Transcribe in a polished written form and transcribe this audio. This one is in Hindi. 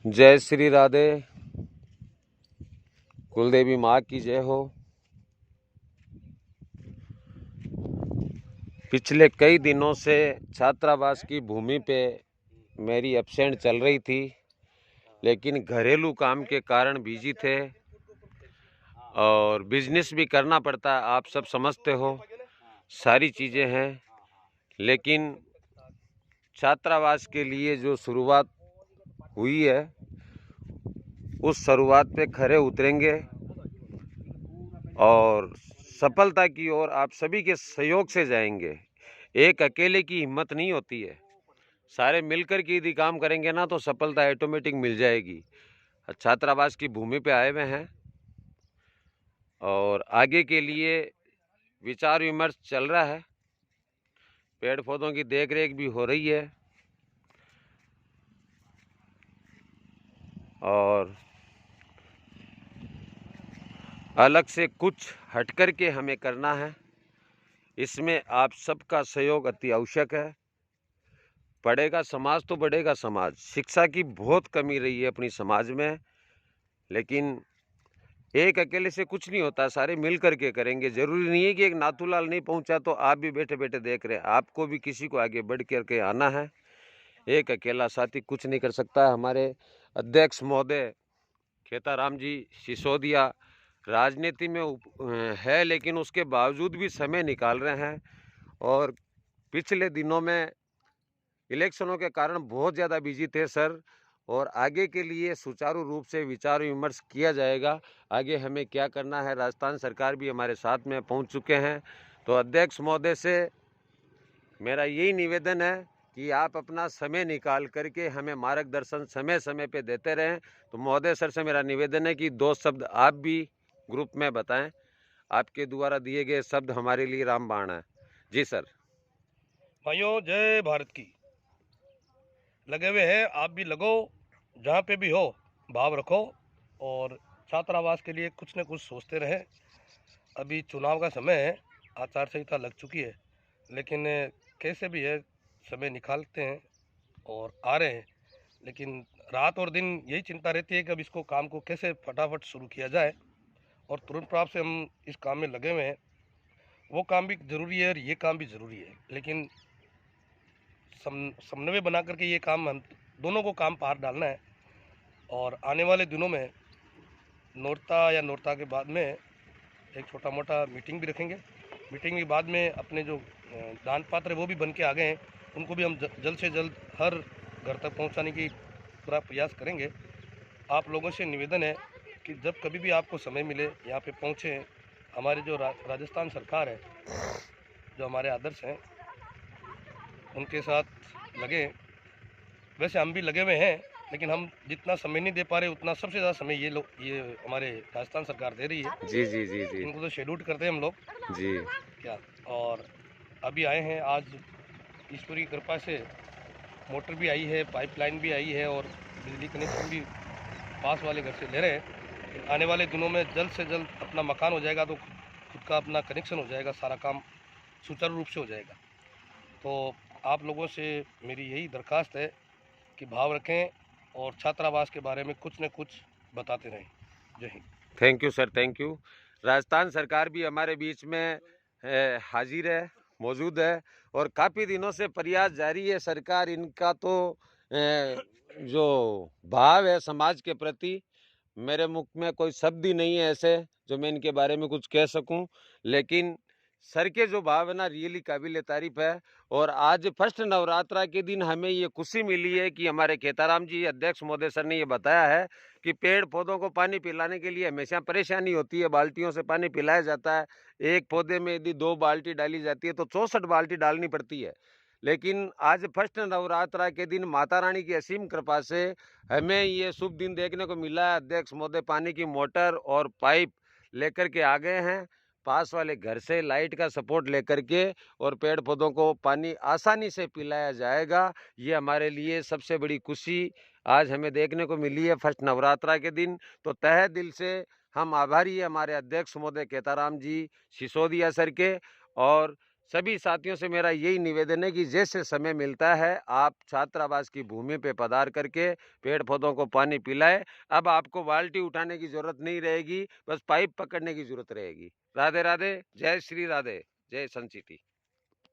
जय श्री राधे। कुलदेवी माँ की जय हो। पिछले कई दिनों से छात्रावास की भूमि पे मेरी एब्सेंट चल रही थी, लेकिन घरेलू काम के कारण बिजी थे और बिजनेस भी करना पड़ता है। आप सब समझते हो, सारी चीज़ें हैं। लेकिन छात्रावास के लिए जो शुरुआत हुई है, उस शुरुआत पे खरे उतरेंगे और सफलता की ओर आप सभी के सहयोग से जाएंगे। एक अकेले की हिम्मत नहीं होती है, सारे मिलकर के यदि काम करेंगे ना तो सफलता ऑटोमेटिक मिल जाएगी। छात्रावास की भूमि पे आए हुए हैं और आगे के लिए विचार विमर्श चल रहा है। पेड़ पौधों की देख रेख भी हो रही है और अलग से कुछ हट कर के हमें करना है। इसमें आप सबका सहयोग अति आवश्यक है। पढ़ेगा समाज तो बढ़ेगा समाज। शिक्षा की बहुत कमी रही है अपनी समाज में, लेकिन एक अकेले से कुछ नहीं होता, सारे मिल करके करेंगे। जरूरी नहीं है कि एक नाथूलाल नहीं पहुंचा तो आप भी बैठे बैठे देख रहे हैं। आपको भी किसी को आगे बढ़ करके आना है। एक अकेला साथी कुछ नहीं कर सकता। हमारे अध्यक्ष महोदय खेताराम जी सिसोदिया राजनीति में है, लेकिन उसके बावजूद भी समय निकाल रहे हैं और पिछले दिनों में इलेक्शनों के कारण बहुत ज़्यादा बिजी थे सर। और आगे के लिए सुचारू रूप से विचार विमर्श किया जाएगा। आगे हमें क्या करना है, राजस्थान सरकार भी हमारे साथ में पहुंच चुके हैं। तो अध्यक्ष महोदय से मेरा यही निवेदन है कि आप अपना समय निकाल करके हमें मार्गदर्शन समय समय पे देते रहें। तो महोदय सर से मेरा निवेदन है कि दो शब्द आप भी ग्रुप में बताएं। आपके द्वारा दिए गए शब्द हमारे लिए रामबाण है। जी सर। भाइयों, जय भारत की। लगे हुए हैं, आप भी लगो, जहाँ पे भी हो भाव रखो और छात्रावास के लिए कुछ न कुछ सोचते रहें। अभी चुनाव का समय है, आचार संहिता लग चुकी है, लेकिन कैसे भी है समय निकालते हैं और आ रहे हैं। लेकिन रात और दिन यही चिंता रहती है कि अब इसको काम को कैसे फटाफट शुरू किया जाए और तुरंत प्रभाव से हम इस काम में लगे हुए हैं। वो काम भी ज़रूरी है और ये काम भी ज़रूरी है, लेकिन समन्वय बना करके ये काम हम दोनों को काम पार डालना है। और आने वाले दिनों में नोरता के बाद में एक छोटा मोटा मीटिंग भी रखेंगे। मीटिंग के बाद में अपने जो दान पात्र है वो भी बन के आ गए हैं, उनको भी हम जल्द से जल्द हर घर तक पहुंचाने की पूरा प्रयास करेंगे। आप लोगों से निवेदन है कि जब कभी भी आपको समय मिले यहाँ पे पहुँचें। हमारे जो राजस्थान सरकार है, जो हमारे आदर्श हैं, उनके साथ लगे। वैसे हम भी लगे हुए हैं, लेकिन हम जितना समय नहीं दे पा रहे उतना सबसे ज़्यादा समय ये हमारे राजस्थान सरकार दे रही है। जी जी जी जी इनको तो शेड्यूल करते हैं हम लोग जी। क्या। और अभी आए हैं, आज ईश्वर की कृपा से मोटर भी आई है, पाइपलाइन भी आई है और बिजली कनेक्शन भी पास वाले घर से ले रहे हैं। आने वाले दिनों में जल्द से जल्द अपना मकान हो जाएगा तो खुद का अपना कनेक्शन हो जाएगा, सारा काम सुचारू रूप से हो जाएगा। तो आप लोगों से मेरी यही दरख्वास्त है कि भाव रखें और छात्रावास के बारे में कुछ न कुछ बताते रहें। जय Hind. Thank you sir, thank you. Rajasthan सरकार भी हमारे बीच में हाजिर है, मौजूद है और काफ़ी दिनों से प्रयास जारी है। सरकार इनका तो जो भाव है समाज के प्रति, मेरे मुख में कोई शब्द ही नहीं है ऐसे जो मैं इनके बारे में कुछ कह सकूं। लेकिन सर के जो भाव है ना, रियली काबिल तारीफ है। और आज फर्स्ट नवरात्रा के दिन हमें ये खुशी मिली है कि हमारे खेताराम जी अध्यक्ष महोदय सर ने ये बताया है कि पेड़ पौधों को पानी पिलाने के लिए हमेशा परेशानी होती है। बाल्टियों से पानी पिलाया जाता है। एक पौधे में यदि 2 बाल्टी डाली जाती है तो 64 बाल्टी डालनी पड़ती है। लेकिन आज फर्स्ट नवरात्रा के दिन माता रानी की असीम कृपा से हमें ये शुभ दिन देखने को मिला है। अध्यक्ष महोदय पानी की मोटर और पाइप लेकर के आ गए हैं, पास वाले घर से लाइट का सपोर्ट लेकर के, और पेड़ पौधों को पानी आसानी से पिलाया जाएगा। ये हमारे लिए सबसे बड़ी खुशी आज हमें देखने को मिली है फर्स्ट नवरात्रा के दिन। तो तहे दिल से हम आभारी है हमारे अध्यक्ष महोदय खेताराम जी सिसोदिया सर के और सभी साथियों से मेरा यही निवेदन है कि जैसे समय मिलता है आप छात्रावास की भूमि पे पधार करके पेड़ पौधों को पानी पिलाए। अब आपको बाल्टी उठाने की जरूरत नहीं रहेगी, बस पाइप पकड़ने की जरूरत रहेगी। राधे राधे, जय श्री राधे, जय सन सिटी।